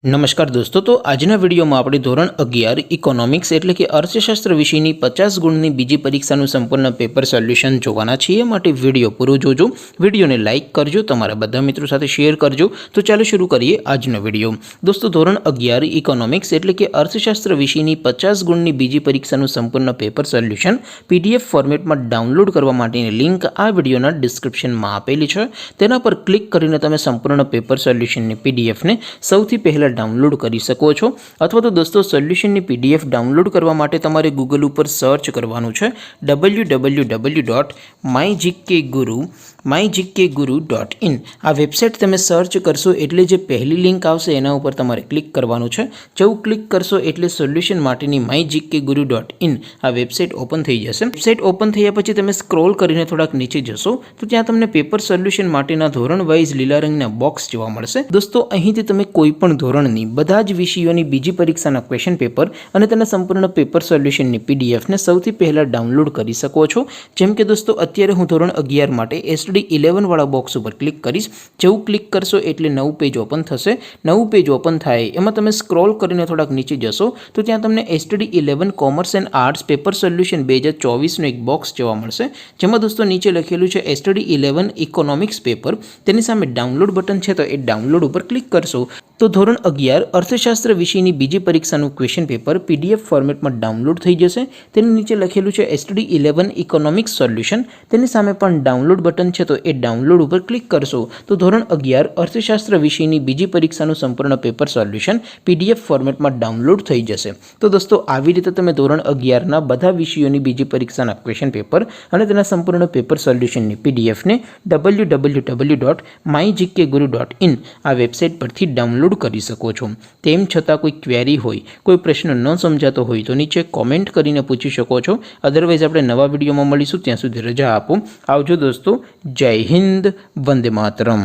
નમસ્કાર દોસ્તો, તો આજના વિડીયોમાં આપણે ધોરણ 11 ઇકોનોમિક્સ એટલે કે અર્થશાસ્ત્ર વિષયની 50 ગુણની બીજી પરીક્ષાનું સંપૂર્ણ પેપર સોલ્યુશન જોવાના છીએ। માટે વિડીયો પૂરો જોજો, વિડીયોને લાઇક કરજો, તમારા બધા મિત્રો સાથે શેર કરજો। તો ચાલો શરૂ કરીએ આજનો વિડીયો। દોસ્તો, ધોરણ 11 ઇકોનોમિક્સ એટલે કે અર્થશાસ્ત્ર વિષયની 50 ગુણની બીજી પરીક્ષાનું સંપૂર્ણ પેપર સોલ્યુશન PDF ફોર્મેટમાં ડાઉનલોડ કરવા માટેની લિંક આ વિડીયોના ડિસ્ક્રિપ્શનમાં આપેલી છે। તેના પર ક્લિક કરીને તમે સંપૂર્ણ પેપર સોલ્યુશનની PDFને સૌથી પહેલાં डाउनलॉड कर सको छो। अथवा तो दोस्तों सोल्यूशन की PDF डाउनलॉड करवा माटे तमारे गूगल पर सर्च करवानुं छे www.mygkguru.in। आ वेबसाइट तमे सर्च करशो एटले जे पहली लिंक आवशे एना उपर तमारे क्लिक करवानुं छे। जेवुं क्लिक करशो एटले सोल्यूशन माटेनी mygkguru.in आ वेबसाइट ओपन थई जशे। वेबसाइट ओपन थया पछी तमे स्क्रॉल करीने थोड़ाक नीचे जशो तो त्यां तमने पेपर सोल्यूशन माटेना धोरण वाइज लीला रंगना बॉक्स जोवा मळशे। दोस्तों, અહીંથી તમે કોઈપણ ધોરણની બધા જ વિષયોની બીજી પરીક્ષાના ક્વેશ્ચન પેપર અને તેના સંપૂર્ણ પેપર સોલ્યુશનની PDF ને સૌથી પહેલા ડાઉનલોડ કરી શકો છો। જેમ કે દોસ્તો, અત્યારે હું ધોરણ 11 માટે STD11 વાળા બોક્સ ઉપર ક્લિક કરીશ। જેવું ક્લિક કરશો એટલે નવું પેજ ઓપન થશે। નવું પેજ ઓપન થાય એમાં તમે સ્ક્રોલ કરીને થોડાક નીચે જશો તો ત્યાં તમને STD11 commerce and arts paper solution 2024 નું એક બોક્સ જોવા મળશે। જેમાં દોસ્તો નીચે લખેલું છે STD11 ઇકોનોમિક્સ પેપર। તેની સામે ડાઉનલોડ બટન છે તો એ ડાઉનલોડ ઉપર ક્લિક કરશો तो ધોરણ 11 અર્થશાસ્ત્ર વિષયની બીજી પરીક્ષાનું ક્વેશ્ચન પેપર PDF ફોર્મેટમાં ડાઉનલોડ થઈ જશે। તેની નીચે લખેલું છે STD11 ઇકોનોમિક્સ સોલ્યુશન। તેની સામે પણ ડાઉનલોડ બટન છે તો એ ડાઉનલોડ ઉપર ક્લિક કરશો તો ધોરણ 11 અર્થશાસ્ત્ર વિષયની બીજી પરીક્ષાનું સંપૂર્ણ પેપર સોલ્યુશન PDF ફોર્મેટમાં ડાઉનલોડ થઈ જશે। તો દોસ્તો, આવી રીતે તમે ધોરણ 11ના બધા વિષયોની બીજી પરીક્ષાના ક્વેશ્ચન પેપર અને તેના સંપૂર્ણ પેપર સોલ્યુશનની PDF ને www.mygkguru.in આ વેબસાઇટ પરથી ડાઉનલોડ કરી શકો છો। તેમ છતાં કોઈ ક્વેરી હોય, કોઈ પ્રશ્ન ન સમજાતો હોય તો નીચે કોમેન્ટ કરીને પૂછી શકો છો। અધરવાઇઝ આપણે નવા વિડીયોમાં મળીશું, ત્યાં સુધી રજા આપો। આવજો દોસ્તો, જય હિન્દ, વંદે માતરમ।